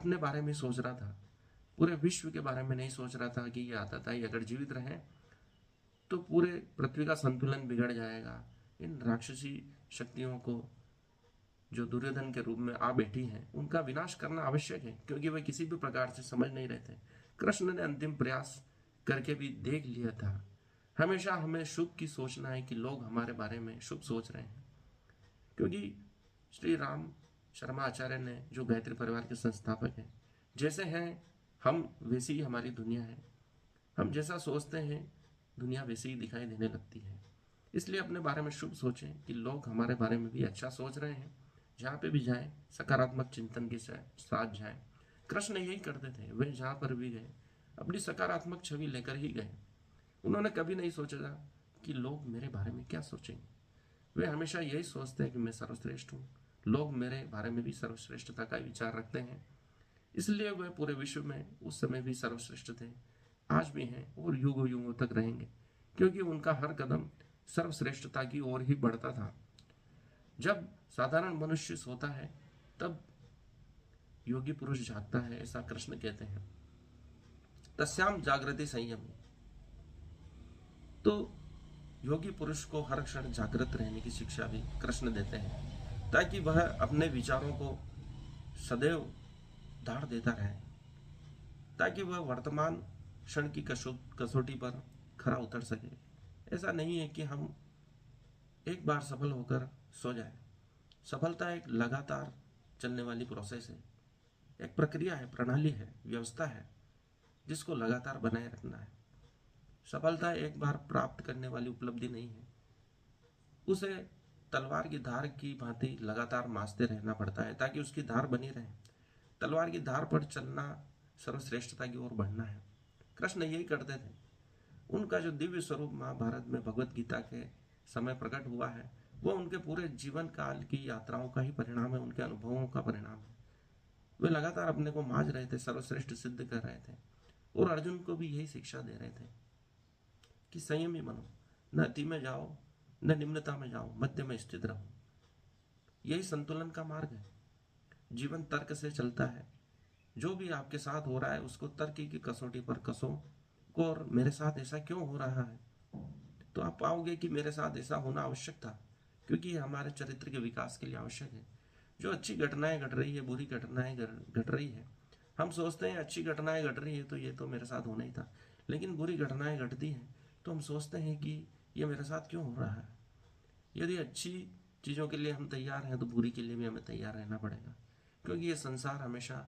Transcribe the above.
अपने बारे में सोच रहा था, पूरे विश्व के बारे में नहीं सोच रहा था कि ये आतताई अगर जीवित रहे तो पूरे पृथ्वी का संतुलन बिगड़ जाएगा। इन राक्षसी शक्तियों को जो दुर्योधन के रूप में आ बैठी हैं उनका विनाश करना आवश्यक है, क्योंकि वे किसी भी प्रकार से समझ नहीं रहे थे। कृष्ण ने अंतिम प्रयास करके भी देख लिया था। हमेशा हमें शुभ की सोचना है कि लोग हमारे बारे में शुभ सोच रहे हैं, क्योंकि श्री राम शर्मा आचार्य ने जो गायत्री परिवार के संस्थापक हैं, जैसे हैं हम वैसी ही हमारी दुनिया है। हम जैसा सोचते हैं दुनिया वैसी ही दिखाई देने लगती है। इसलिए अपने बारे में शुभ सोचें कि लोग हमारे बारे में भी अच्छा सोच रहे हैं। जहाँ पे भी जाएं सकारात्मक चिंतन के साथ जाएं। कृष्ण यही करते थे, वे जहाँ पर भी गए अपनी सकारात्मक छवि लेकर ही गए। उन्होंने कभी नहीं सोचा था कि लोग मेरे बारे में क्या सोचेंगे। वे हमेशा यही सोचते हैं कि मैं सर्वश्रेष्ठ हूँ, लोग मेरे बारे में भी सर्वश्रेष्ठता का विचार रखते हैं। इसलिए वे पूरे विश्व में उस समय भी सर्वश्रेष्ठ थे, आज भी हैं और युगों युगों तक रहेंगे, क्योंकि उनका हर कदम सर्वश्रेष्ठता की ओर ही बढ़ता था। जब साधारण मनुष्य सोता है तब योगी पुरुष जागता है, ऐसा कृष्ण कहते हैं। तस्याम जागृति संयमी। तो योगी पुरुष को हर क्षण जागृत रहने की शिक्षा भी कृष्ण देते हैं, ताकि वह अपने विचारों को सदैव दाढ़ देता रहे, ताकि वह वर्तमान क्षण की कसौटी पर खरा उतर सके। ऐसा नहीं है कि हम एक बार सफल होकर सो जाए। सफलता एक लगातार चलने वाली प्रोसेस है, एक प्रक्रिया है, प्रणाली है, व्यवस्था है, जिसको लगातार बनाए रखना है। सफलता एक बार प्राप्त करने वाली उपलब्धि नहीं है, उसे तलवार की धार की भांति लगातार मासते रहना पड़ता है ताकि उसकी धार बनी रहे। तलवार की धार पर चलना सर्वश्रेष्ठता की ओर बढ़ना है। कृष्ण यही करते थे। उनका जो दिव्य स्वरूप महाभारत में भगवत गीता के समय प्रकट हुआ है, वो उनके पूरे जीवन काल की यात्राओं का ही परिणाम है, उनके अनुभवों का परिणाम है। वे लगातार अपने को मांझ रहे थे, सर्वश्रेष्ठ सिद्ध कर रहे थे, और अर्जुन को भी यही शिक्षा दे रहे थे कि संयमी बनो, न अति में जाओ न निम्नता में जाओ, मध्य में स्थित रहो। यही संतुलन का मार्ग है। जीवन तर्क से चलता है, जो भी आपके साथ हो रहा है उसको तर्क की कसौटी पर कसो, और मेरे साथ ऐसा क्यों हो रहा है, तो आप पाओगे कि मेरे साथ ऐसा होना आवश्यक था, क्योंकि ये हमारे चरित्र के विकास के लिए आवश्यक है। जो अच्छी घटनाएं घट रही है, बुरी घटनाएं घट रही है, हम सोचते हैं अच्छी घटनाएं घट रही है तो ये तो मेरे साथ होना ही था, लेकिन बुरी घटनाएं घटती हैं तो हम सोचते हैं कि ये मेरे साथ क्यों हो रहा है। यदि अच्छी चीज़ों के लिए हम तैयार हैं तो बुरी के लिए भी हमें तैयार रहना पड़ेगा, क्योंकि ये संसार हमेशा